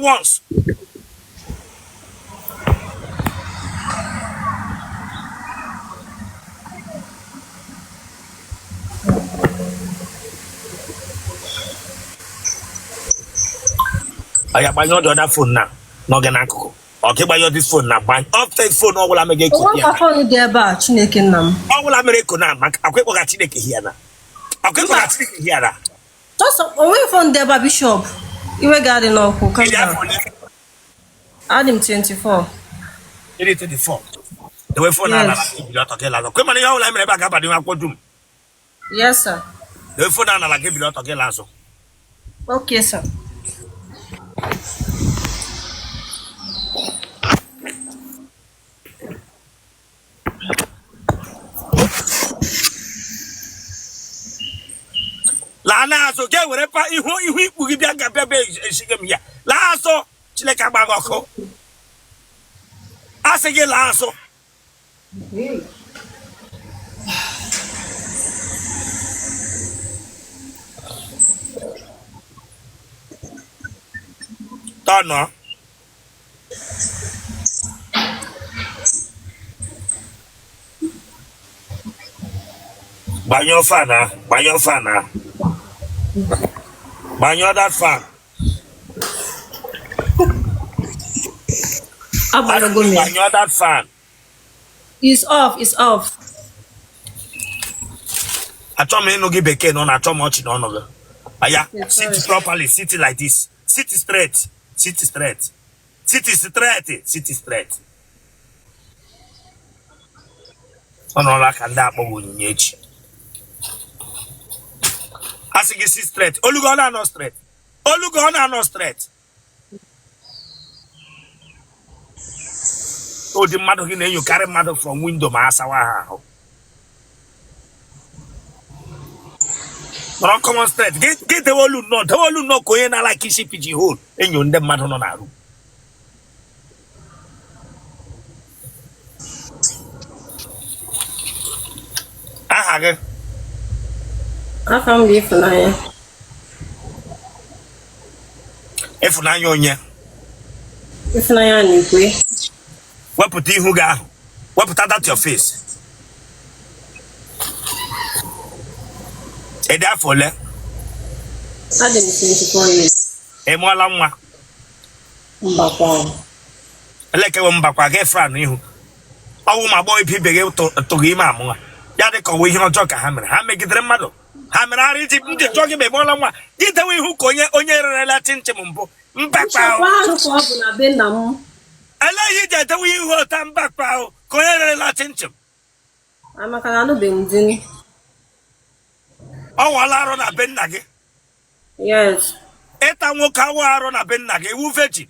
once. I have the other phone now. No get uncle. Okay, buy your this phone now. Buy off the phone. All will I make it. What phone there about Chineke nam? All will I make it now. I quit what Chineke here now. I quit what Chineke here now. Just away from there, Bishop. You were guarding no who come down. Add him 24. It is 24. The way phone now. Come on, you all I'm back up at the Yes, sir. The way phone now like you don't get answer. Okay, sir. Lana so get wherever you will be a baby. Here. Lasso, Chileka Bagoko. I say, Lasso. Tano. By your fan, by your fan. By your that fan. By your that fan. It's off, it's off. I told me no give a cane on. I told much in honor. Aya, sit properly, sit like this. Sit straight, sit straight. Sit straight, sit straight. Honor can that one yet. I say sit straight. Olugona no straight. Olugona no straight. Oh, the mother you carry mother from window, Masawa. Don't come on straight. Get the whole no. The whole no going like kissy PG hole. And you the matter on our room. Aha. I can't be for now. If na yonya. If na yani what put you ga? What put that your face? E da for le. I didn't 24 years. E mo ala nwa. Mbakwa. Eleke wo mbakwa ge fra no ihu. Owu ma boy pi bege to gi ma mo. Ya de ko we hi ojo ka ha mere. Ha megidere mmadu. Ha mere ari ti ndi jogi be mo ala nwa. Gite we ihu ko onye rere chinchem mbo. Mbakwa. Wa ru ko bu na be na mu. Ala yi je de we ihu ta mbakwa o. Ko onye rere chinchem. Amaka na no be ndini. Oh, Walaro na ben nage. Yes. Eta nwoke waro na ben nage. Wu virgin.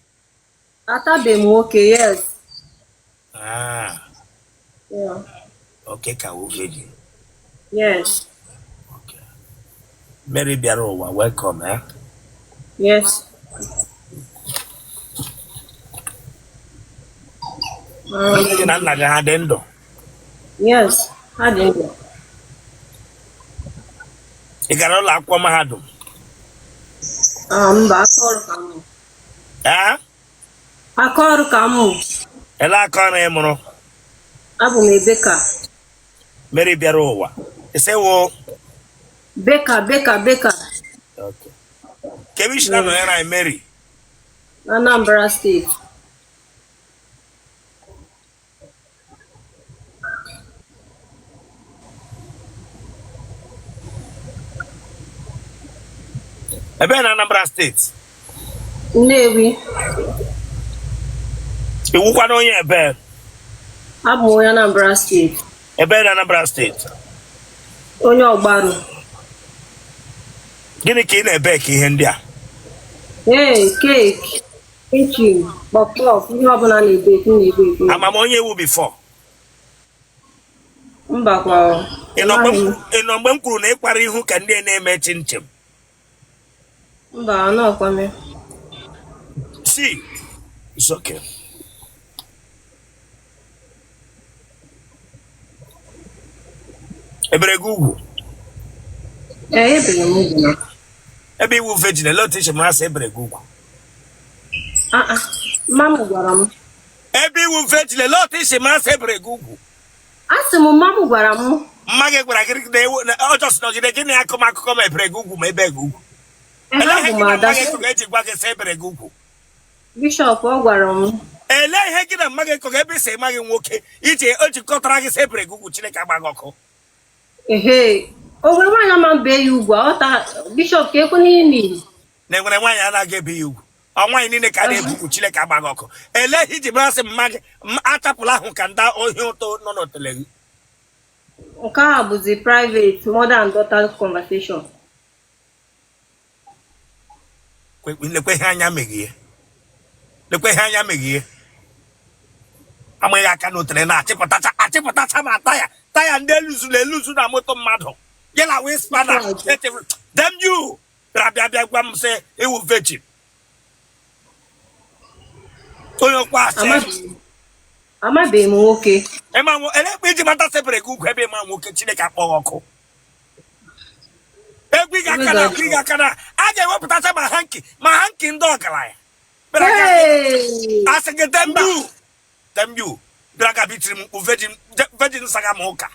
Ata be nwoke, yes. Ah. Yeah. Okay, ka wu virgin. Yes. Okay. Mary Biarowa, welcome, eh? Yes. Yes, hadendo. I got all like one mahadum. Akọrọ kamu. Eh? Akọrọ kamu. Ela kọrọ emuro. Abu me beka. Mary Biarowa. I say wo. Beka. Okay. Kevishna no era Mary. Anambra State. Ebe na Anambra State. Nnewi. Iwu kwa onye ebe. Abu onye Anambra State. Ebe na Anambra State. Onye Ogbaru. Gịnị ka ị na-ebe ka ihe ndị a? Hey, cake. Chinchin, pop-off, ihe ọbụla na-ebe. Ama m onye ewu before. Mbakwa. Ị nọ mgbe m kwuru na ịkpara ihu ka ndị na-eme chinchin. Mba, no kwame. See, it's okay. Ebere Google. Ebere m ugwu na. Ebe iwu virgin, a lot of them say ebere Google. Mamu gwara m. Ebe iwu virgin lot isi ma sebere gugu. Asị m mamu gwara m. Mma gị gwara gị na ewu na ọjọọ sị nọgide gị na akụkọ ma ebere gugu ma ebe gugu. Abụ m ada. Eji gwa gị sebere gugu. Bishop ọ gwara m. Ele ihe gị na mma gị kọga ebe isi ma gị nwoke iji o jikọtara gị sebere gugu Chineke agba gị ọkụ. Ehe. O nwere nwaanyị ama mbe ya ugwu ọta Bishop ka ekwu n'imi. Na enwere nwaanyị anaghị ebe ya ugwu. Nwaanyị niile ka na-ebuku Chineke agba gị ọkụ. Ele iji masị mma gị atapụla ahụ ka ndị ohi ụtọ nọ n'Otele gị. Nke a bụzi private mother and daughter conversation. Lekwe ihe anya meghie. Lekwe ihe anya meghie. Amaghị aka n'Otele na-achịpụtacha ma taya ndị eluzu na moto mmadụ. Yela wee spanner. Them you. Bịa gwa m sị ewu virgin. Onye kwa asị. Amabeghị m nwoke. Elekpe iji mata sebere gị ugwu ebe ịma nwoke Chineke akpọghị ọkụ. Egwu ị ga-aka na a ga-ewepụtacha ma hanki ndị ọgaranya. Asị gị dem you. Bịara ga bitiri m mkpu virgin saga m ụka.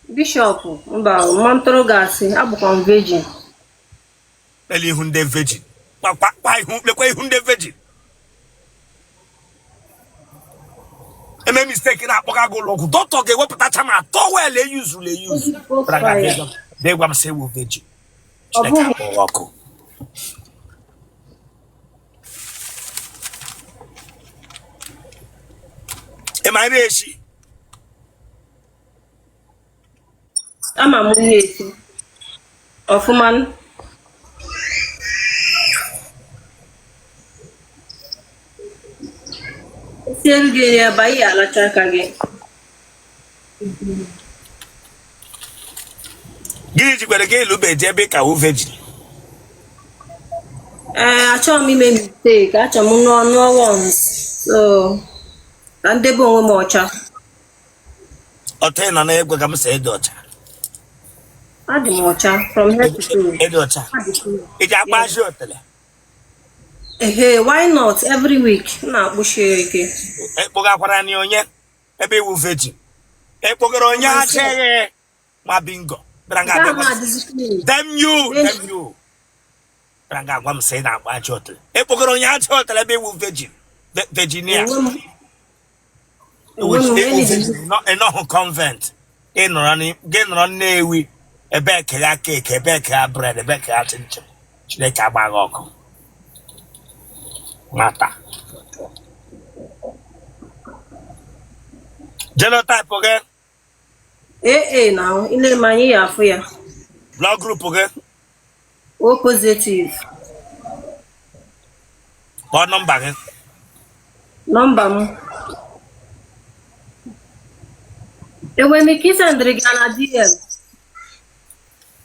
Bishop mba mmantụrụ gasị abụkwa m virgin. Ele ihu ndị virgin. Lekwa ihu ndị virgin. Eme mistake na akpọga gị ụlọọgwụ dọkịta ga-ewepụtacha ma tọwel eyuzu. Gwa m sị ewu virgin. Chineke akpọghị ọkụ. Ị ma nri echi? Ama m ihe esi. Ọfụma. Etielu gị ya ba ihe alacha aka gị. Gịnị jikwere gị ịlụ beji ebe ka wu virgin? Achọghị m ime mistake. Achọrọ m nụọ once. So, ka ndebe onwe m ọcha. Otele nọ na-egwe ka m sị ịdị ọcha. Adị m ọcha from head to toe. Ịdị ọcha. Iji agbaji Otele. Ehe, why not every week na-akpụchie ike. Ekpogakwara ni onye ebe iwu virgin. Ekpogara onye achịghị ma bingo. Dem you. Branga gwa m sị na-agbaji Otele. Ekpogara onye achị Otele ebe iwu virgin. Virginia. Ịnọhụ convent. Gị nọrọ Nnewi. Ebe kega cake, ebe kega bread, ebe kega chinchin. Chineke agba gị ọkụ. Mata. Genotype gị? Na ile ma anyị ya afụ ya. Blood group gị? O positive. What number gị? Nọmba m. Enwere m ike isendịrị gị na DM.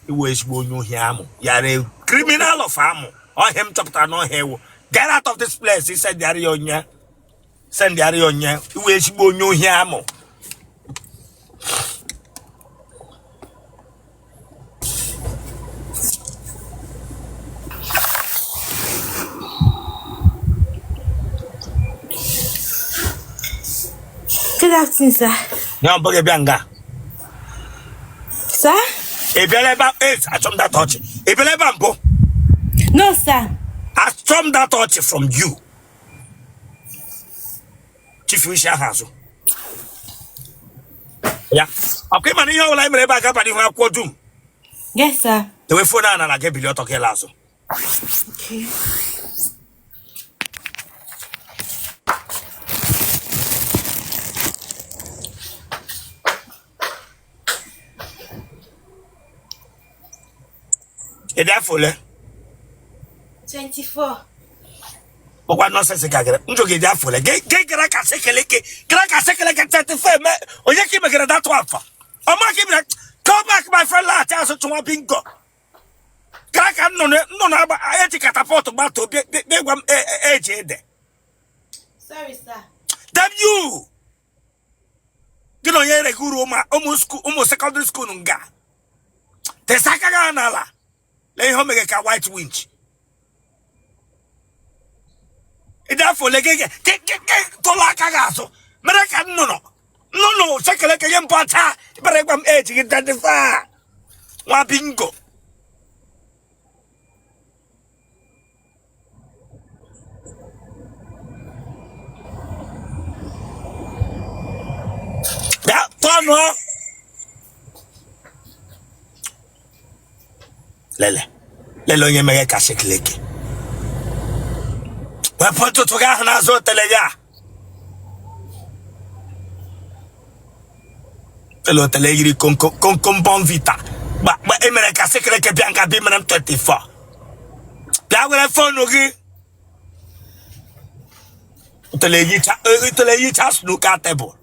Iwe ezigbo onye ohi amụ. Yara criminal of amụ. Ọhịa m chọpụtara n'ọhịa ewu. Get out of this place. He said, Iwe ezigbo onye ohi amụ. Good afternoon, sir. Nyamboge bianga. Sir? Ebeleba I that touch. Ebeleba mbo. No, sir. I stormed that touch from you. Chief Wisha Hazo. Yeah. Okay, man, you like me back up and you have quadum. Yes, sir. The way for now, and I get billion to Kelazo. Okay. E therefore, 24. But what nonsense gagere? Njo ge therefore, ge gara ka sekeleke 35 me. Oye ki me gara that one for. O ma ki me come back my friend la ta so tuma bingo. Gara ka no aba ayeti catapult ba to be gwam eje de. Sorry, sir. Damn you. Gino ye reguru ma almost secondary school nga. Te sakaga na la. Le ho mege ka white winch. afọ le ke tola aka ga aso mere ka no sekele ke yem pata bare gbam age gi 35 wa bingo ya tono lele onye mere ka sekele ke wa poto to ga na zo tele ya Otele yiri con bon vita. Ba emere ka sekere ke bianca bi menam 24. Bia wele phone ogi. Otele yi cha snooker table.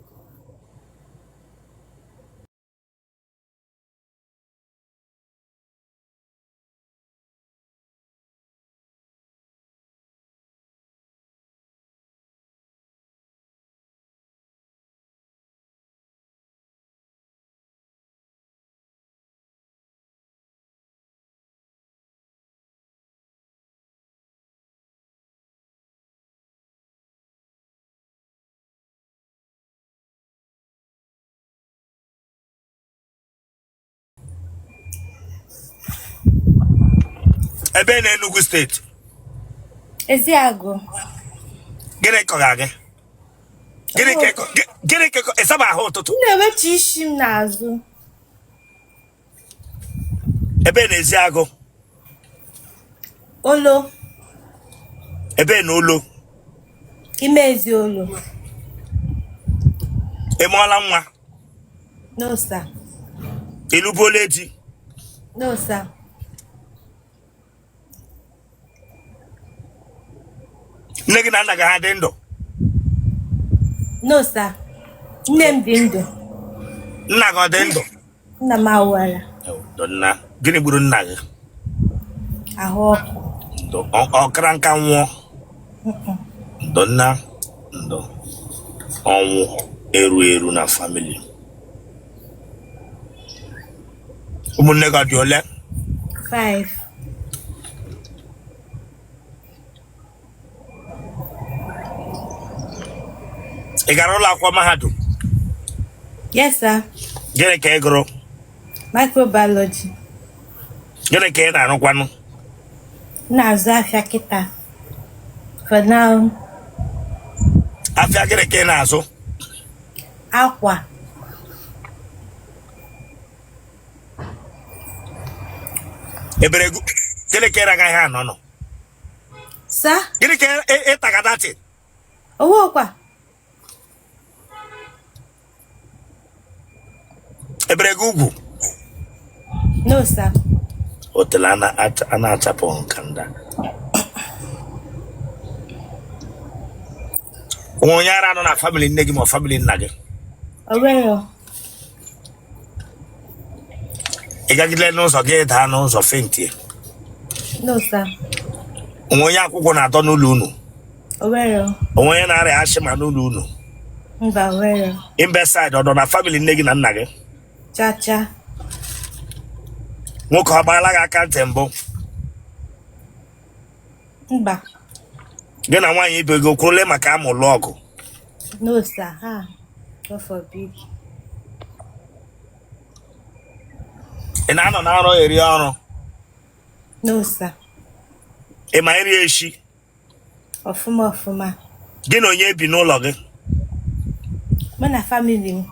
Ebe na Enugu State. Eziago. Gịnị kọrọ gị? Gịnị ka ịsaba ahụ ụtụtụ? Na-ewechi isi m n'azụ. Ebe na Eziago. Olo. Ebe na Olo. Ime ezi olo. Ịmụọla nwa? No, sir. Ịlụbuola di? No, sir. Nne gị na nna gị ha dị ndụ? No, sir. Nne m dị ndụ. Nna gị ọ dị ndụ? Nna m awụala. Nna gịnị gburu nna gị? Ahụ ọkụ. Ọkara nka nwụọ? Nna ọnwụ eru na family. Ụmụnne gị ọ dị ole? 5. Ị gara ụlọ akwụkwọ mahadum? Yes, sir. Gịnị ka ị gụrụ? Microbiology. Gịnị ka ị na-arụkwanụ? Na-azụ afịa kịta. For now. Afịa gịnị ka ị na-azụ? Akwa. Eberegu. Gịnị ka ị na-agaghị anọ nọ? Sir? Gịnị ka ị tagadati? Owo kwa. Eberegu ugwu? No, sir. Otele ana achapụ nkanda. Onye ara nọ na family nne gị ma family nna gị? Owero. Ị gagide n'ụzọ gị daa n'ụzọ fentie? No, sir. Onye akwụkwọ na-atọ n'ụlọ unu? Owero. Onye na-arịa ashịma n'ụlọ unu? Mba, Owero. Imbeside ọ nọ na family nne gị na nna gị? Cha-cha. Nwoke ọ gbaala gị aka ntị mbụ? Mba. Gị na nwaanyị ibe gị okwurule maka amụlụ ọgụ? No, sir. Ha. God forbid. Ị na-anọ n'ọrụ eri ọrụ? No, sir. Ị ma eri eshi? Ọfụma. Gị na onye bi n'ụlọ gị? Mụ na family m.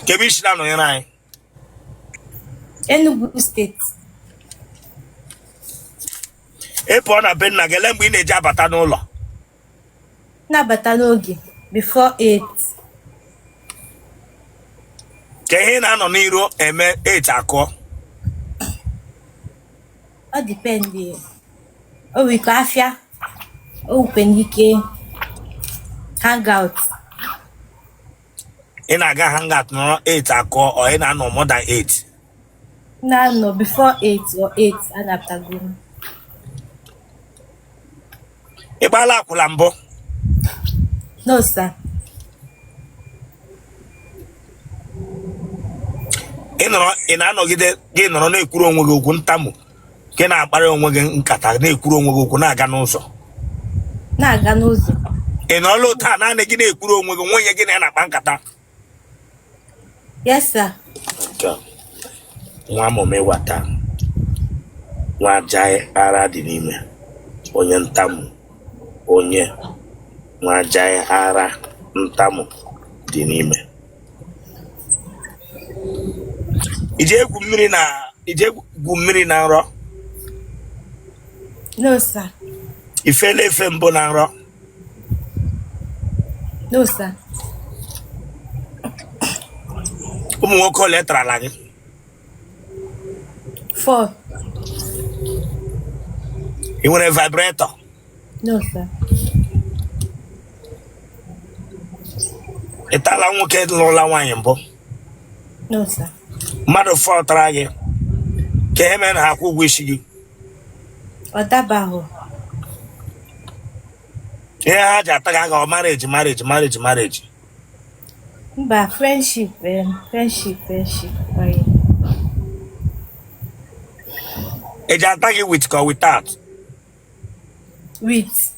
Kebe isi na-anọnyere anyị? Enugu State. Ị pụọ na be nna gị ele mgbe ị na-eji abata n'ụlọ? Na-abata n'oge before 8. Ka ihe na-anọ n'iru eme 8 akụọ? Ọ dịpendi. O wiko afịa. O wukwe n'ike. Hangout. Ị na-aga hangout nọrọ 8 akụọ ọ ị na-anọ more than 8? Na-anọ before 8 or 8 anapụtago m. Ị gbaala akwụla mbụ? No, sir. Ị na-anọgide gị nọrọ na-ekwuru onwe gị okwu ntamu Ke na-akparị onwe gị nkata na-ekwuru onwe gị okwu na-aga n'ụzọ. Na-aga n'ụzọ. Ị nọọla taa naanị gị na-ekwuru onwe gị nwunye gị na-akpa nkata. Yes, sir. Nwa mụme wata. Nwa jai ara dị n'ime. Onye ntamu. Onye nwa jai ara ntamu dị n'ime. Ije egwu mmiri na nrọ. No, sir. Ifele efe mbụ na nrọ. No, sir. Ụmụ nwoke ole tarala gị? 4. Ị nwere vibrator? No, sir. Ị tala nwoke lụrụla nwaanyị mbụ? No, sir. Mmadụ 4 tara gị. Ka ihe mere na ha akwụ ụgwọ isi gị? Ọ dabaghị. Ihe ha ji ata gị aga ọ marriage. Mba, friendship. Right. Ị ji ata gị with or without? With.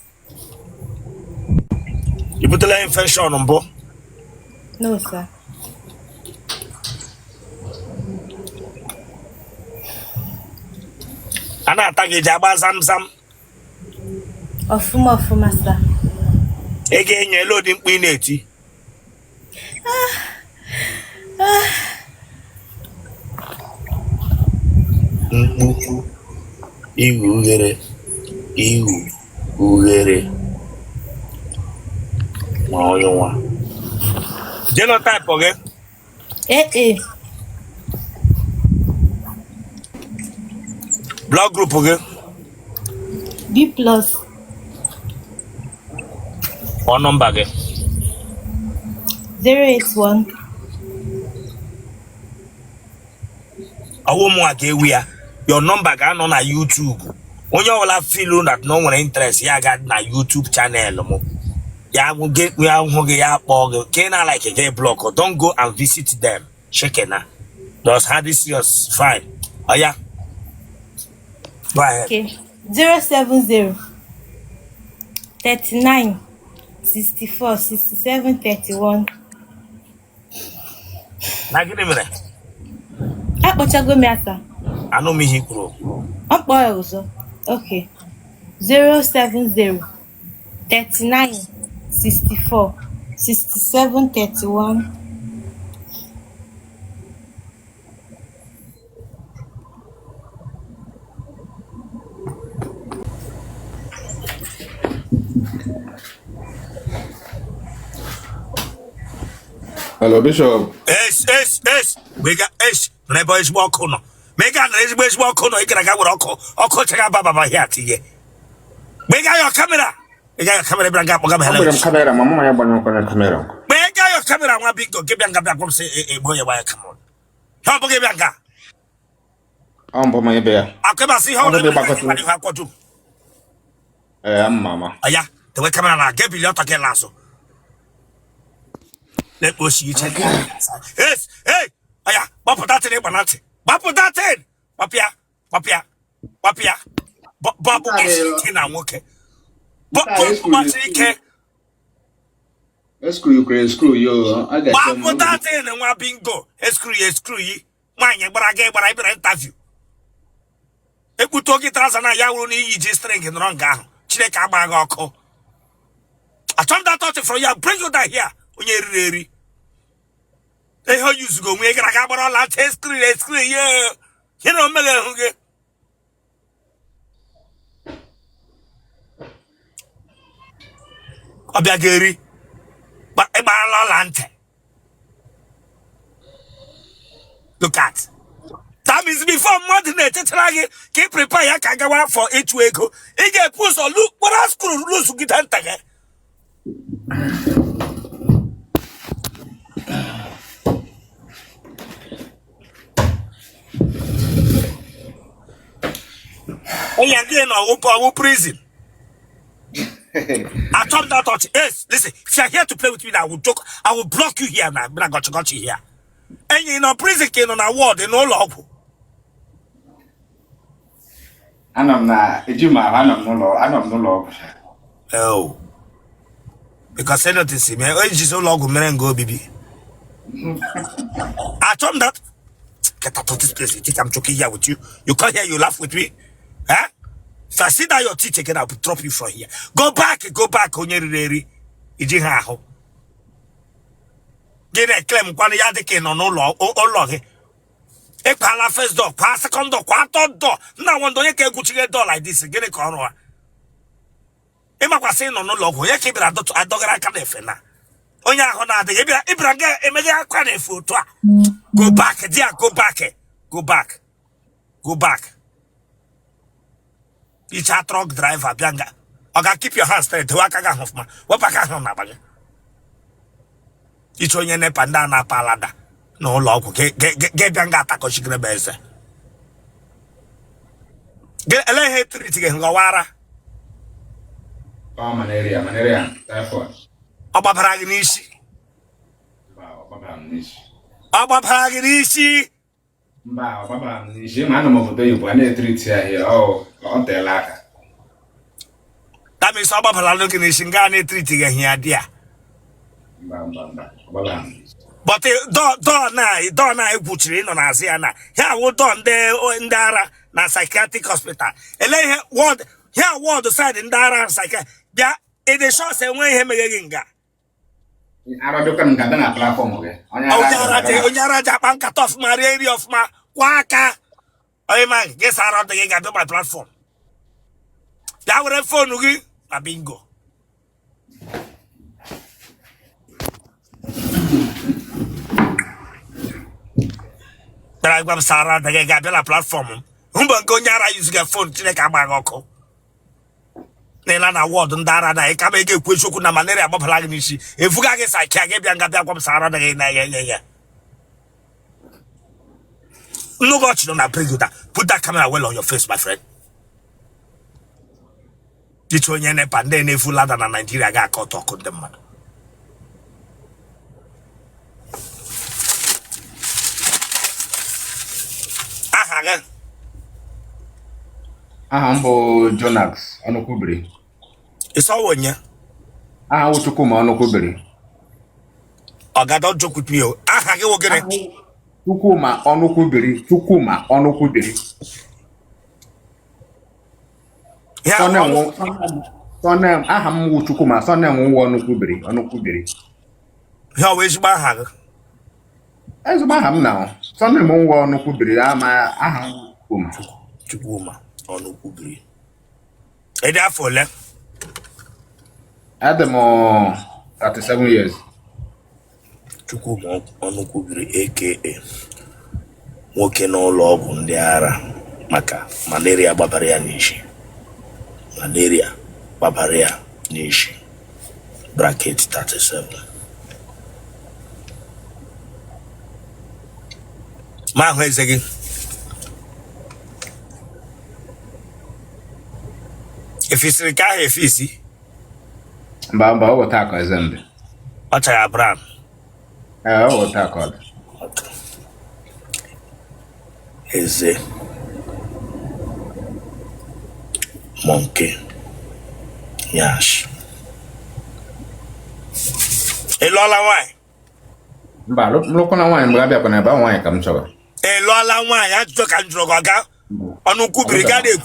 Ị butela infection mbụ? No, sir. A na-ata gị ji agba zamzam? Ọfụma, sir. Ị ga-enye elu ụdị mkpu ị na-eti? Mkpu ihu ughere ma onye nwa. Genotype gị? AA. Blood group gị? B+. Phone number gị? 081. Ọwụ mụ a ga-ewu ya. Your number ga-anọ na YouTube. Onye ọbụla feel that no nwere interest ya ga na YouTube channel m. Ya hụ gị ya kpọọ gị. Ke na like gị block. Don't go and visit them. Shekena. Just have this yours fine. Oh yeah. Go ahead. Okay. 070 39 64 67 31. Na gịnị mere? Akpọchago m ya, sir. Anụ m ihe kwuru. Ọ kpọọ ya ọzọ. Okay. 070 39 64 67 31. Hello, Bishop. Es. Mega es. Nebo ezigbo ọkụ nọ. Mega na ezigbo ọkụ nọ. Ị gara aga were ọkụ chaga baba here tinye. Mega your camera. Mega your camera bịa ga-akpọga m hele. Camera, mama ya gbanyụ ọkụ na camera. Mega your camera nwa biko gị bịa nga bịa kwụm sị egbo ya gbanya camera. Ha ọ bụghị bịa nga. Ọ mbụ ma ebe ya. Akụbasị ihe ọrụ ha kwọdụ. Mama. Aya, tewe camera na ge bili ọtọ gị lasụ. Lekpo shi iche. Yes, hey. Aya, gbapụta tin ịgba na ntị. Gbapụta tin. Gbapịa. Bọbụ ike na nwoke. Bọbụ ike. Screw you. Gbapụta tin nwa bingo. Screw yi. Nwaanyị gbara ịbịara interview. Ekwuto gị traza na ya wuru na iyi ji string nọrọ nga ahụ. Chineke agba gị ọkụ. I told that thought from you. Bring you down here. Onye eri. They how you go we gara ga gbara la screw yeah. You know me hụ gị. Ọbịa ga-eri. Ịgbara la ntị. Look at. That means before modern gị ka ị prepare ya ka gawa for ịchụ ego. Ị ga-epu ụzọ gbara screw loose gị ntị gị. And again, I prison. I told that thought. Yes, listen, if you're here to play with me, I will joke. I will block you here now. I got you here. And you know, prison came on a ward in all of. Anam na ejima anam no lo. Oh. Because I don't see me. Oh, just so long go baby. I told him that. Get out of this place. You think I'm joking here with you? You come here, you laugh with me? Huh? If I see that your teeth again, I'll drop you from here. Go back. Onyeri. Iji ha ho. Get a claim kwani ya deke no law. Oh, e pala first door, pa second door, third door. Now one door you can go to door like this. Get a corner. E ma kwa say no law. You keep it a dog I can defend. Onya ho na de ibra ga emege akwa na foto a. Go back, dear, go back. It's a truck driver, Bianga. Okay, keep your hands straight. What can I man? What back on my bag? It's on your nepandana palada. No log, get Bianga taco chicken base. Get a lay to get Gawara. Oh, malaria, typhoid. Obaparaginishi. Obaparaginishi. Baba, Jimano Moto, you want to treat here. Oh, Otele. That means Obaparaginishi Gani treating here, dear. But don't I put you in on Asiana. Here, what done there in Dara, na psychiatric hospital. And then what here, what the side in Dara, psychiatric. Yeah, it is short and way him again. Arabican Gadana platform. Onyara Japan cut off my area of my waka. Oh, man, guess I don't think I do my platform. That would have phone a bingo. But I got Sarah the Gabella platform. Humba Gonyara use a phone to make a bagoko. Nelana ward and Dara, I come again, which you could not manage about Palagnishi. If you guys I can't get Bianca Sarah again. No, God, you don't bring you that. Put that camera well on your face, my friend. It's when you're and then if you land on Nigeria, got caught talk on them, man. Ahambo Jonax, Onokubri. It's all one, yeah. Ah, Uchukuma, Onokubri. Oh, God, don't joke with me. I will get it. Tukuma, Onokubri. Yeah, Sonem, Aham Uchukuma, Sonem, Onokubri. how is my hag? As Maham now. Sonem, Onokubri, Aham Kuma. Chukuma, Onokubri. And therefore, Adam, 37 years. Chukuma, Onokubri, aka working all over on the ara. Maka, malaria, Barbaria Nishi. Malaria, Barbaria Nishi. Bracket 37. Ma, where's again? If it's a guy, if easy, Bamba, what tackle is end? what I have brand. What tackle? Is a monkey. Yash. A Lola wine. Look on a wine, but I'm going to buy wine. Come to A Lola wine, I took and droga. Onukubri, gade,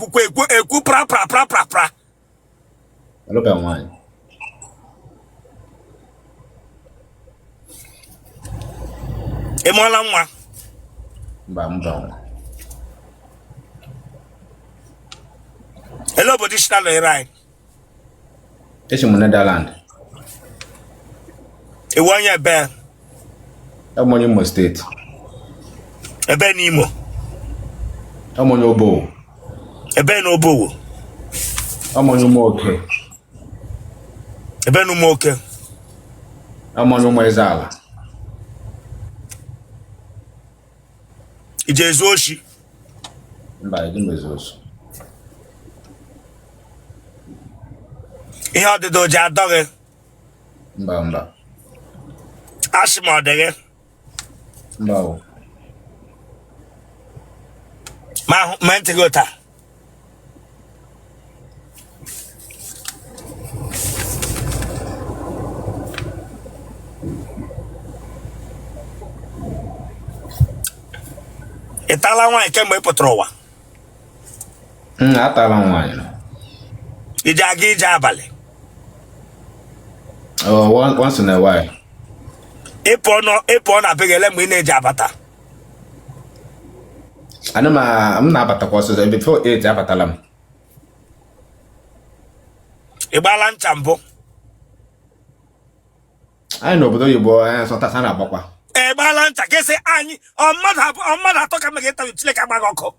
pra. Look at wine. A mola. Bamba. Hello, but this is right. It's in Netherlands. A 1 year bear. I'm on your state. A benimo. I'm on your bow. A benobo. I'm on your moke. A benumoke. I'm on your Mazala. It is Oshi. By the Mezos. He had the doja dog. Bamba. Ashma dege. Bow. Ma mentigota. Itala nwaanyị kemgbe ị pụtara ụwa. Atala nwaanyị no. Ije aga ije abalị. Oh, once in a while. Ịpụ na begele mgbe ị na-eji abata. I'm not about to course before 8 abatalam. Ị gbala ncha mbụ. I know, but you boy, so that's not about. Ị gbala ncha kesi anyị mmadụ atọ ka mega ịta Chineke agbaghị ọkụ.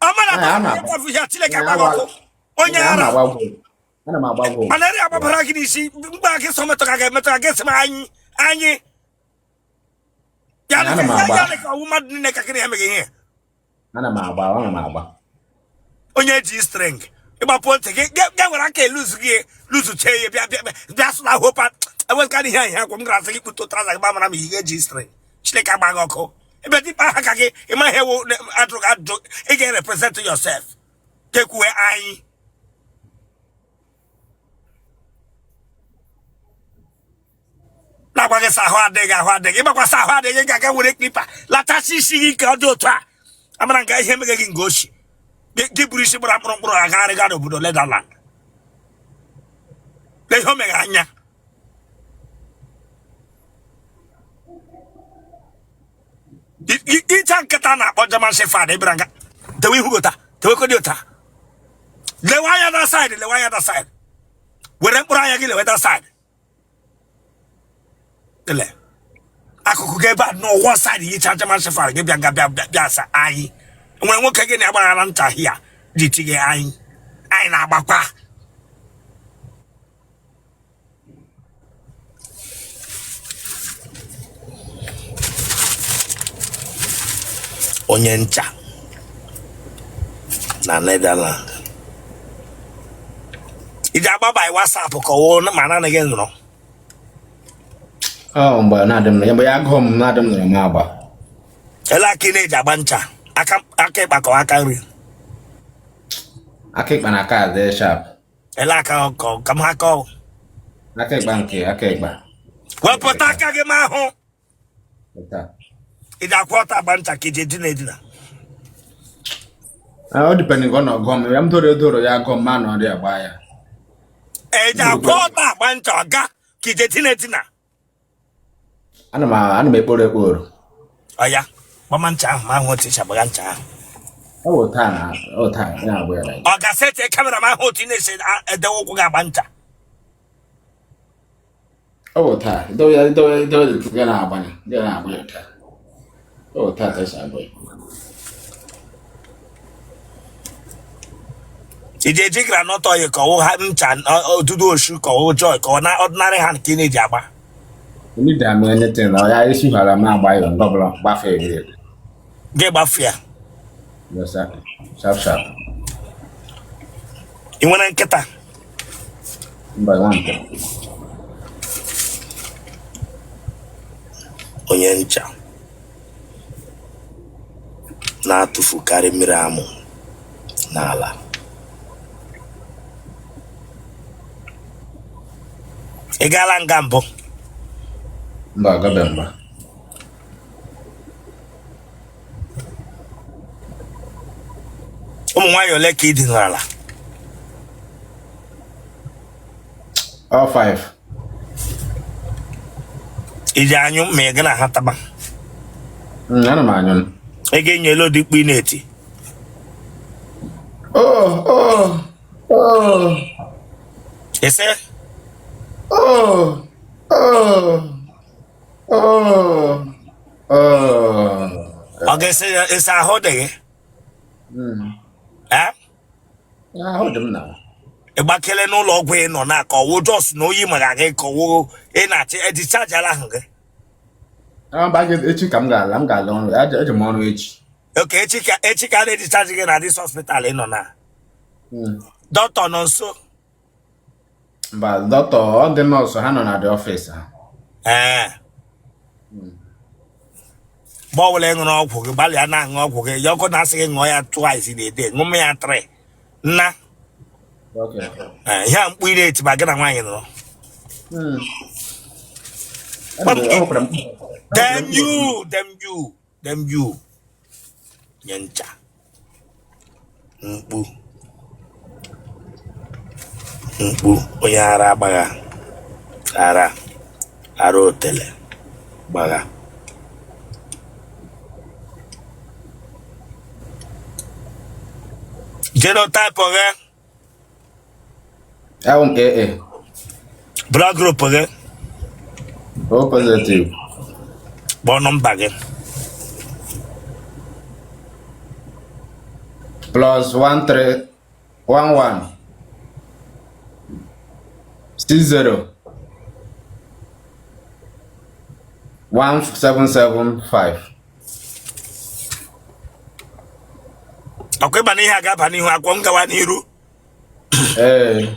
Mmadụ atọ ka mega ịta Chineke agbaghị ọkụ. Onye ara. Malaria agbabara gị n'isi mgbe gị so metọ ka ga-emetọ ka gị sị anyị. Ya dị ka ọwụ mmadụ niile ka gịnị emeghị ihe. Ana m agba. Onye ji string ịgbapụ ntị gị ga-were aka luzu chee ya bịa sụla hopa ewezụga ihe anyị akwa m gara asị gị kpụta ụtara gị gbamara m ihe ji string Chineke agbaghị ọkụ ebe dịkpa aha ka gị ịma ihe wụ ajụjụ ị ga-represent yourself kekwue anyị na-agwa gị sa ahụ adịghị ịgbakwasa ahụ adịghị ga-aga were klipa latachi isi gị ka ọ dị otu a amara nke ihe emeghe gị nke ochi gị buru isi gbara mkpụrụ agagharịga n'obodo Netherland na ihe o meghe anya ịcha nkịta na-akpọ German Shepherd ịbịara nga tewe ihu gota tewekodi ụta lewe anya na side were mkpụrụ anya gị lewe da side ele akụkụ gị ebe a n'ụwa side yicha German Shepherd gị bịa asa anyị nwere nwoke gị na-agbara ncha hia ji tighe anyị na-agbakwa onye ncha na Netherland iji agba by WhatsApp ka ọwụ ma na gị nụrụ mgbe na-adịm ya mgbe ya agụụ m na-adịm nụrụ m agba ele aka ị na-eji agba ncha aka ịkpa ka aka nri aka ịkpa na aka adị sharp ele aka ka m ha kọọ aka ịkpa nke aka ịkpa wepụta aka gị ma ahụ iji akwa ọta agba ncha ka iji edina ọ dịpendị ka ọ nọ gụọ m ya m doro ya agụọ m ma nọ dị agba ya eji akwa ọta agba ncha ọga ka iji edina ana m ekporo ọya gbama ncha ahụ ma ahụ otu isi agbaga ncha ahụ ọ ga-sete kamera ma ahụ otu ị na-esi edewe ụkwụ gị agba ncha iji eji granọt oyi ka ọwụ ha ncha odudu oshu ka ọwụ joy ka ọ na ọdịnarị ha nke ị na-eji agba gị gbafee ị nwere nkịta onye ncha na-atụfukarị mmiri amụ n'ala ị gaala nga mbụ mba agabe mba ụmụ nwaanyị ole ka ị dinarala 5 iji anyụ ma ị ga na ha taba ana m anyụ ị ga-enye elu dị ikpu ị na-eti ise ọ ga-esi ahụ dị gị ahụ dị m na ịgbakele n'ụlọ ọgwụ ị nọ na ka ọwụ jos na oyi mara gị ka ọwụ ị na-achị edichajala ahụ gị echi ka m ga-ala ọrụ eji m ọrụ echi oke echi ka a na-edichaji gị na dis hospital ị nọ na dọkịta nọ nso mba dọkịta ọ dị nọọsụ ha nọ na dị ọfịs ha mgbe ọbụla ị ṅụrụ ọgwụ gị gbalịa na-aṅụ ọgwụ gị ya ọkụ na-asị gị ṅụọ ya twice na-ede ṅụọ ya 3 nna ihe a mkpu ire eti ma gị na nwaanyị nụrụ dem you nye Ncha mkpu onye ara agbagha ara Otele gbagha genotype oghe AA. blood group oghe O positive. kpọọ nọmba gị Plus 1311 60 1775. ọkwa ịba n'ihe a ga-aba n'ihu akwọ m gawa n'iru Ee.